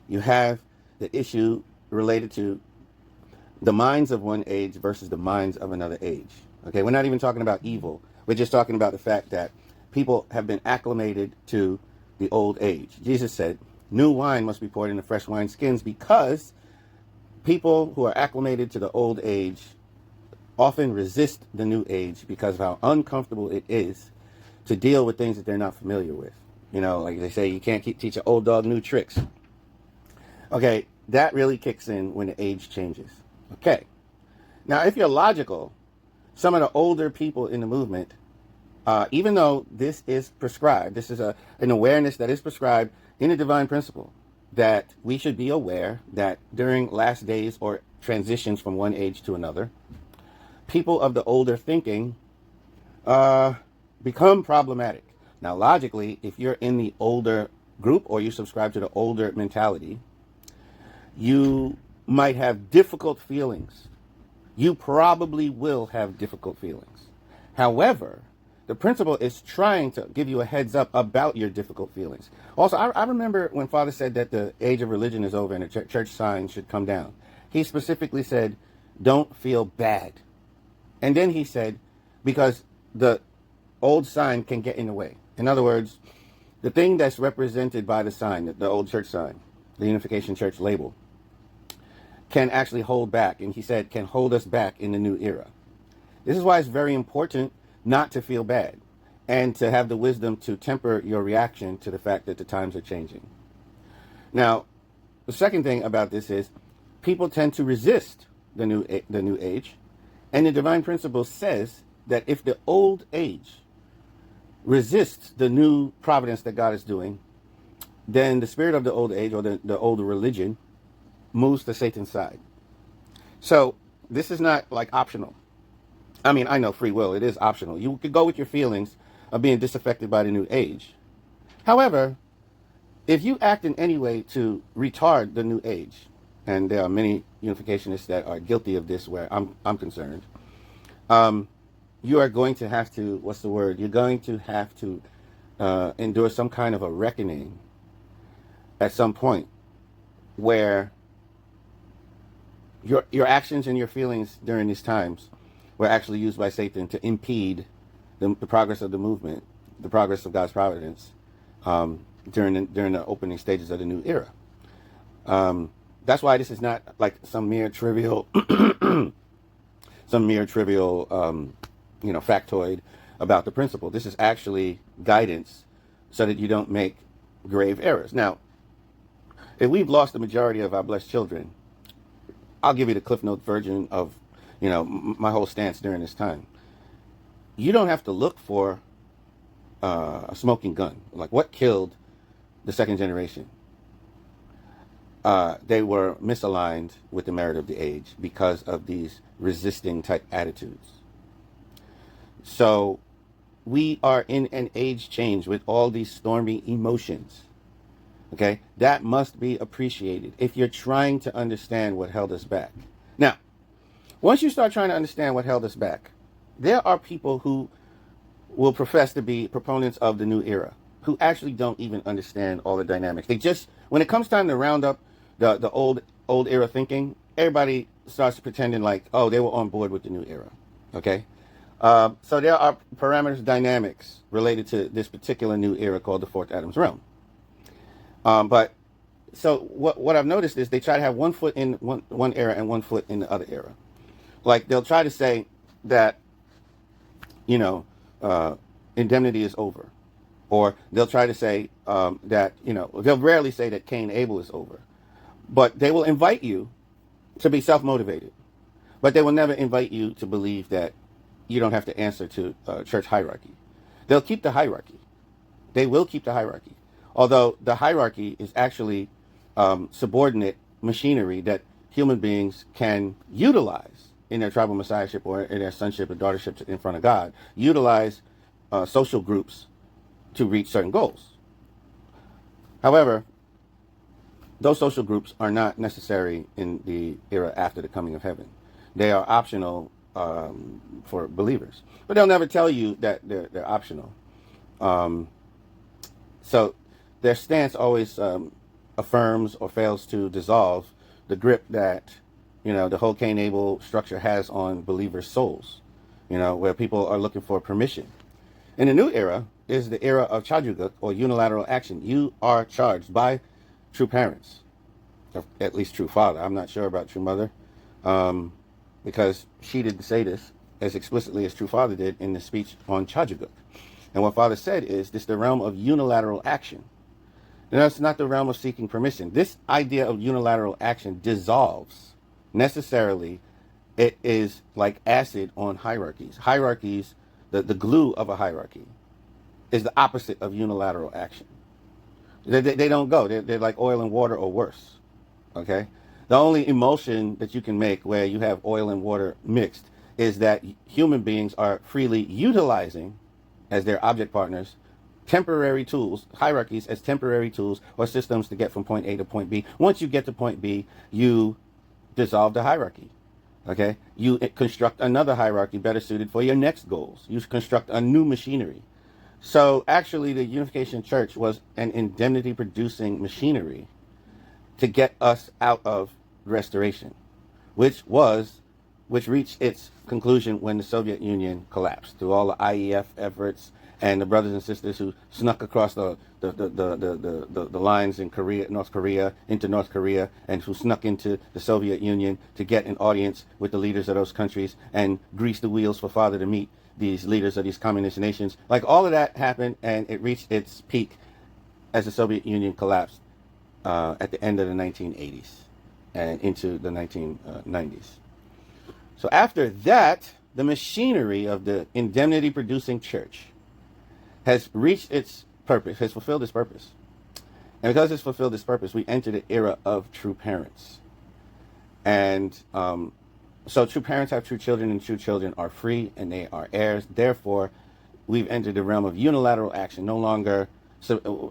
You have the issue related to the minds of one age versus the minds of another age. Okay, we're not even talking about evil. We're just talking about the fact that people have been acclimated to the old age. Jesus said, new wine must be poured into fresh wine skins, because people who are acclimated to the old age often resist the new age because of how uncomfortable it is to deal with things that they're not familiar with. You know, like they say, you can't teach an old dog new tricks. Okay, that really kicks in when the age changes. Okay, now if you're logical, some of the older people in the movement, even though this is prescribed, this is an awareness that is prescribed in the divine principle, that we should be aware that during last days or transitions from one age to another, people of the older thinking become problematic. Now, logically, if you're in the older group or you subscribe to the older mentality, you might have difficult feelings. You probably will have difficult feelings. However, the principle is trying to give you a heads up about your difficult feelings. Also, I remember when Father said that the age of religion is over and the church sign should come down. He specifically said, don't feel bad. And then he said, because the old sign can get in the way. In other words, the thing that's represented by the sign, the old church sign, the Unification Church label, can actually hold back. And he said, can hold us back in the new era. This is why it's very important not to feel bad and to have the wisdom to temper your reaction to the fact that the times are changing. Now, the second thing about this is people tend to resist the new age. And the divine principle says that if the old age resists the new providence that God is doing, then the spirit of the old age, or the old religion, moves to Satan's side. So this is not like optional. I mean, I know free will, it is optional. You could go with your feelings of being disaffected by the new age. However, if you act in any way to retard the new age, and there are many unificationists that are guilty of this where I'm concerned, you are going to have to, what's the word? You're going to have to endure some kind of a reckoning at some point where your actions and your feelings during these times were actually used by Satan to impede the progress of the movement, the progress of God's providence during the opening stages of the new era. That's why this is not like some mere trivial, factoid about the principle. This is actually guidance so that you don't make grave errors. Now, if we've lost the majority of our blessed children, I'll give you the Cliff Note version of, my whole stance during this time. You don't have to look for a smoking gun. Like, what killed the second generation? They were misaligned with the merit of the age because of these resisting type attitudes. So we are in an age change with all these stormy emotions. Okay, that must be appreciated if you're trying to understand what held us back. Now, once you start trying to understand what held us back, there are people who will profess to be proponents of the new era who actually don't even understand all the dynamics. They just, when it comes time to round up the old era thinking, everybody starts pretending like, oh, they were on board with the new era. Okay, so there are parameters, dynamics related to this particular new era called the Fourth Adam's Realm. But so what I've noticed is they try to have one foot in one era and one foot in the other era. Like, they'll try to say that, indemnity is over. Or they'll try to say that, they'll rarely say that Cain Abel is over. But they will invite you to be self-motivated. But they will never invite you to believe that you don't have to answer to church hierarchy. They'll keep the hierarchy. They will keep the hierarchy. Although the hierarchy is actually subordinate machinery that human beings can utilize in their tribal messiahship or in their sonship or daughtership in front of God, utilize social groups to reach certain goals. However, those social groups are not necessary in the era after the coming of heaven. They are optional for believers, but they'll never tell you that they're optional. So their stance always affirms or fails to dissolve the grip that, the whole Cain Abel structure has on believers' souls, where people are looking for permission. In the new era is the era of Chajuguk, or unilateral action. You are charged by true parents, or at least true father. I'm not sure about true mother, because she didn't say this as explicitly as true father did in the speech on Chajuguk. And what father said is, this is the realm of unilateral action. And that's not the realm of seeking permission. This idea of unilateral action dissolves necessarily. It is like acid on hierarchies. Hierarchies, the glue of a hierarchy, is the opposite of unilateral action. They don't go. They're like oil and water or worse. Okay? The only emulsion that you can make where you have oil and water mixed is that human beings are freely utilizing, as their object partners, temporary tools, hierarchies as temporary tools or systems to get from point A to point B. Once you get to point B, you dissolve the hierarchy. Okay? You construct another hierarchy better suited for your next goals. You construct a new machinery. So actually, the Unification Church was an indemnity-producing machinery to get us out of restoration, which reached its conclusion when the Soviet Union collapsed, through all the IEF efforts and the brothers and sisters who snuck across the lines in North Korea, into North Korea, and who snuck into the Soviet Union to get an audience with the leaders of those countries and grease the wheels for father to meet these leaders of these communist nations. Like, all of that happened, and it reached its peak as the Soviet Union collapsed at the end of the 1980s and into the 1990s. So after that, the machinery of the indemnity-producing church has reached its purpose, has fulfilled its purpose. And because it's fulfilled its purpose, we enter the era of true parents. And so true parents have true children, and true children are free, and they are heirs. Therefore, we've entered the realm of unilateral action, no longer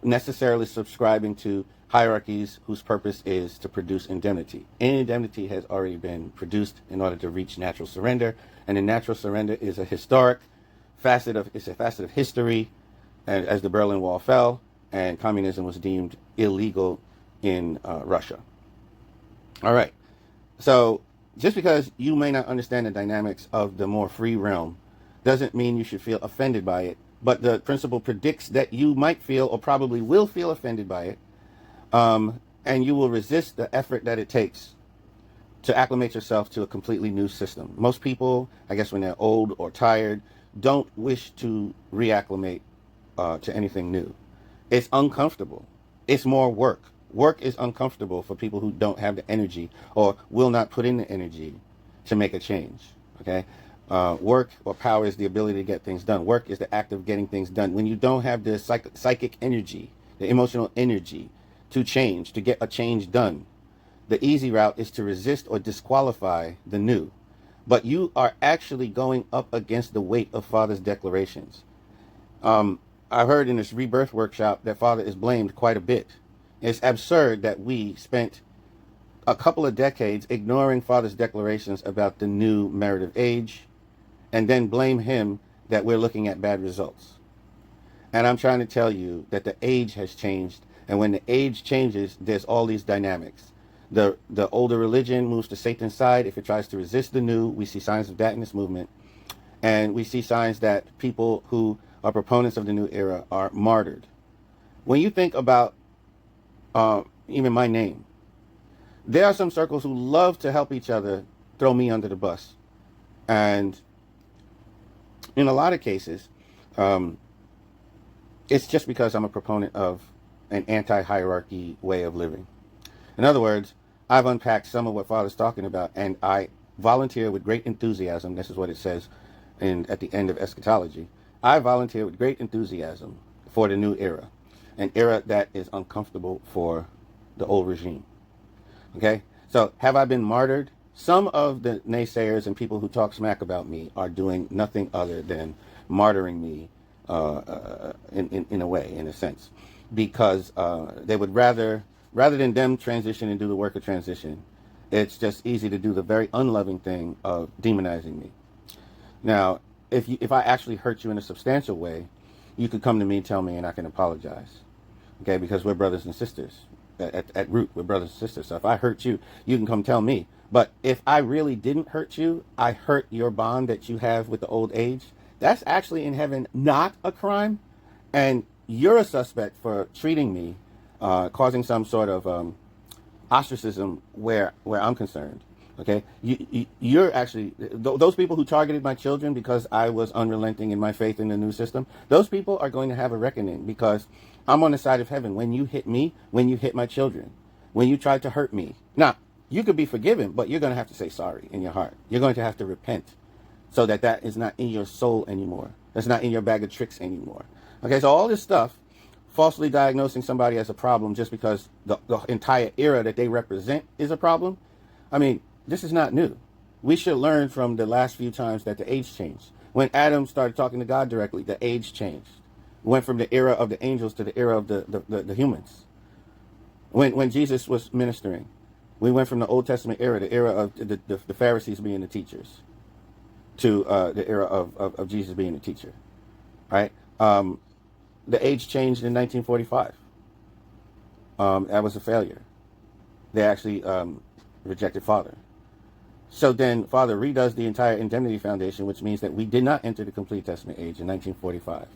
necessarily subscribing to hierarchies whose purpose is to produce indemnity. Indemnity has already been produced in order to reach natural surrender, and the natural surrender is a historic facet of history, and as the Berlin Wall fell and communism was deemed illegal in Russia. All right, so just because you may not understand the dynamics of the more free realm doesn't mean you should feel offended by it, but the principle predicts that you might feel, or probably will feel, offended by it. And you will resist the effort that it takes to acclimate yourself to a completely new system. Most people, I guess, when they're old or tired, don't wish to reacclimate to anything new. It's uncomfortable. It's more work. Work is uncomfortable for people who don't have the energy or will not put in the energy to make a change. Okay? Work or power is the ability to get things done. Work is the act of getting things done. When you don't have the psychic energy, the emotional energy to change, to get a change done, the easy route is to resist or disqualify the new. But you are actually going up against the weight of Father's declarations. I heard in this rebirth workshop that Father is blamed quite a bit. It's absurd that we spent a couple of decades ignoring Father's declarations about the new meritive age, and then blame him that we're looking at bad results. And I'm trying to tell you that the age has changed. And when the age changes, there's all these dynamics. The older religion moves to Satan's side. If it tries to resist the new, we see signs of that in this movement. And we see signs that people who are proponents of the new era are martyred. When you think about even my name, there are some circles who love to help each other throw me under the bus. And in a lot of cases, it's just because I'm a proponent of an anti-hierarchy way of living. In other words, I've unpacked some of what Father's talking about, and I volunteer with great enthusiasm. This is what it says at the end of Eschatology. I volunteer with great enthusiasm for the new era, an era that is uncomfortable for the old regime. Okay? So have I been martyred? Some of the naysayers and people who talk smack about me are doing nothing other than martyring me in a way, in a sense, because they would rather than them transition and do the work of transition, it's just easy to do the very unloving thing of demonizing me. Now, if I actually hurt you in a substantial way, you could come to me and tell me, and I can apologize, okay, because we're brothers and sisters. at root. We're brothers and sisters. So if I hurt you, you can come tell me. But if I really didn't hurt you, I hurt your bond that you have with the old age. That's actually in heaven not a crime, and you're a suspect for treating me, causing some sort of ostracism where I'm concerned. Okay, you're actually those people who targeted my children because I was unrelenting in my faith in the new system. Those people are going to have a reckoning because I'm on the side of heaven. When you hit me, when you hit my children, when you tried to hurt me. Now, you could be forgiven, but you're going to have to say sorry in your heart. You're going to have to repent so that that is not in your soul anymore. That's not in your bag of tricks anymore. Okay, so all this stuff, falsely diagnosing somebody as a problem just because the entire era that they represent is a problem. I mean, this is not new. We should learn from the last few times that the age changed. When Adam started talking to God directly, the age changed. We went from the era of the angels to the era of the humans. When Jesus was ministering, we went from the Old Testament era, the era of the Pharisees being the teachers, to the era of Jesus being the teacher. Right? The age changed in 1945. That was a failure. They actually rejected Father. So then Father redoes the entire Indemnity Foundation, which means that we did not enter the Complete Testament age in 1945.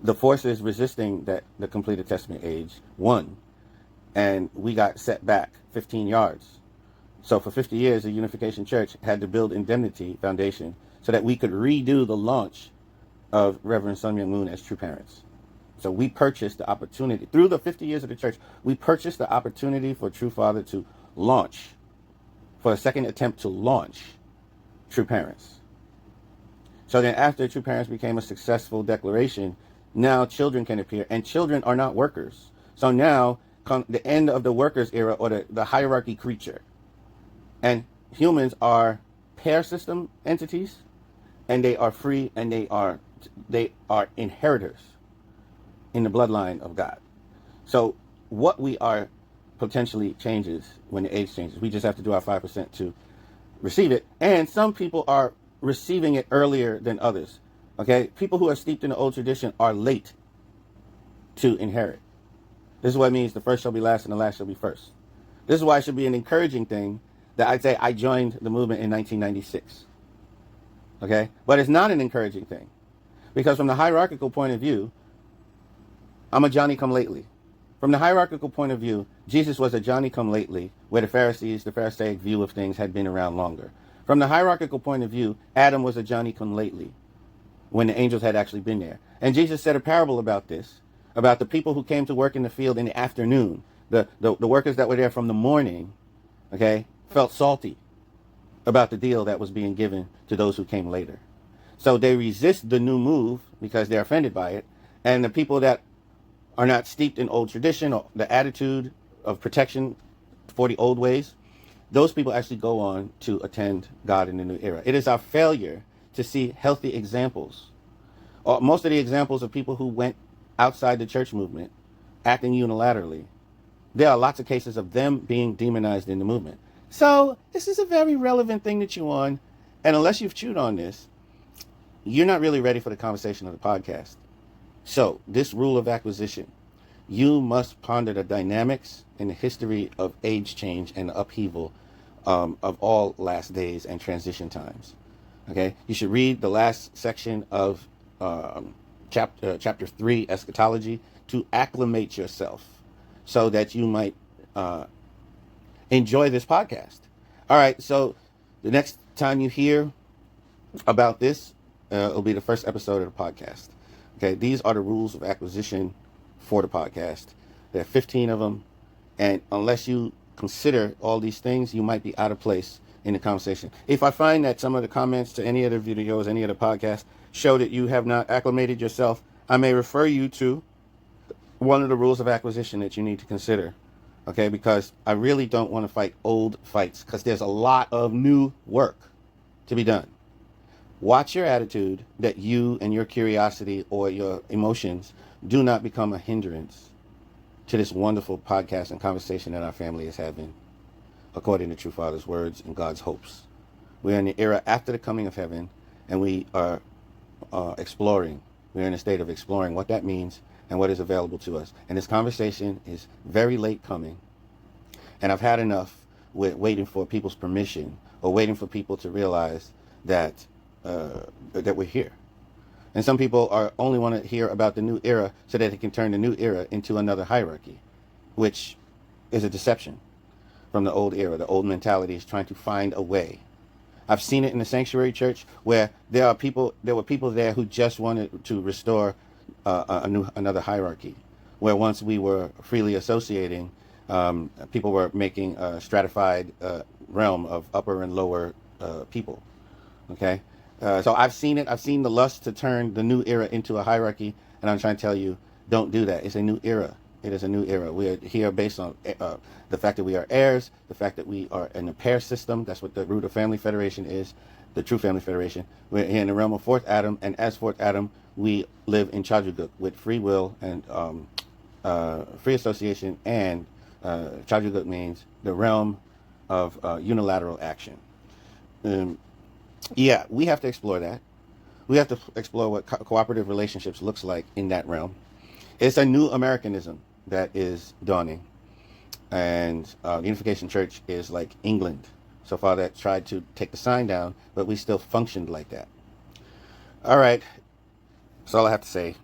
The forces resisting the Completed Testament age won, and we got set back 15 yards. So for 50 years, the Unification Church had to build Indemnity Foundation so that we could redo the launch of Reverend Sun Myung Moon as True Parents. So we purchased the opportunity, through the 50 years of the church, we purchased the opportunity for True Father to launch, for a second attempt to launch True Parents. So then after True Parents became a successful declaration, now children can appear, and children are not workers. So now come the end of the workers era, or the hierarchy creature. And humans are pair system entities, and they are free, and they are inheritors in the bloodline of God. So what we are potentially changes when the age changes. We just have to do our 5% to receive it. And some people are receiving it earlier than others. Okay? People who are steeped in the old tradition are late to inherit. This is what it means: the first shall be last and the last shall be first. This is why it should be an encouraging thing that I'd say I joined the movement in 1996. Okay? But it's not an encouraging thing. Because from the hierarchical point of view, I'm a Johnny-come-lately. From the hierarchical point of view, Jesus was a Johnny-come-lately, where the Pharisees, the Pharisaic view of things, had been around longer. From the hierarchical point of view, Adam was a Johnny-come-lately, when the angels had actually been there. And Jesus said a parable about this, about the people who came to work in the field in the afternoon. The workers that were there from the morning, okay, felt salty about the deal that was being given to those who came later. So they resist the new move because they're offended by it. And the people that are not steeped in old tradition or the attitude of protection for the old ways, those people actually go on to attend God in the new era. It is our failure to see healthy examples. Or most of the examples of people who went outside the church movement acting unilaterally, there are lots of cases of them being demonized in the movement. So this is a very relevant thing to chew on. And unless you've chewed on this, you're not really ready for the conversation of the podcast. So this rule of acquisition, you must ponder the dynamics and the history of age change and the upheaval of all last days and transition times. Okay, you should read the last section of chapter 3, eschatology, to acclimate yourself so that you might enjoy this podcast. All right, so the next time you hear about this, it'll be the first episode of the podcast. Okay, these are the rules of acquisition for the podcast. There are 15 of them, and unless you consider all these things, you might be out of place in the conversation. If I find that some of the comments to any of the videos, any of the podcasts, show that you have not acclimated yourself, I may refer you to one of the rules of acquisition that you need to consider. Okay, because I really don't want to fight old fights, because there's a lot of new work to be done. Watch your attitude, that you and your curiosity or your emotions do not become a hindrance to this wonderful podcast and conversation that our family is having, according to True Father's words and God's hopes. We're in the era after the coming of heaven, and we are exploring. We're in a state of exploring what that means and what is available to us. And this conversation is very late coming, and I've had enough with waiting for people's permission or waiting for people to realize that that we're here. And some people are only want to hear about the new era so that they can turn the new era into another hierarchy, which is a deception from the old era. The old mentality is trying to find a way. I've seen it in the sanctuary church where there were people there who just wanted to restore another hierarchy, where once we were freely associating, people were making a stratified realm of upper and lower people. Okay, so I've seen it. I've seen the lust to turn the new era into a hierarchy, and I'm trying to tell you, don't do that. It's a new era. It is a new era. We are here based on the fact that we are heirs, the fact that we are in a pair system. That's what the root of Family Federation is, the true Family Federation. We're here in the realm of Fourth Adam, and as Fourth Adam, we live in Chajuguk with free will and free association, and Chajuguk means the realm of unilateral action. Yeah, we have to explore that. We have to explore what cooperative relationships looks like in that realm. It's a new Americanism that is dawning. And the Unification Church is like England so far, that tried to take the sign down, but we still functioned like that. All right. That's all I have to say.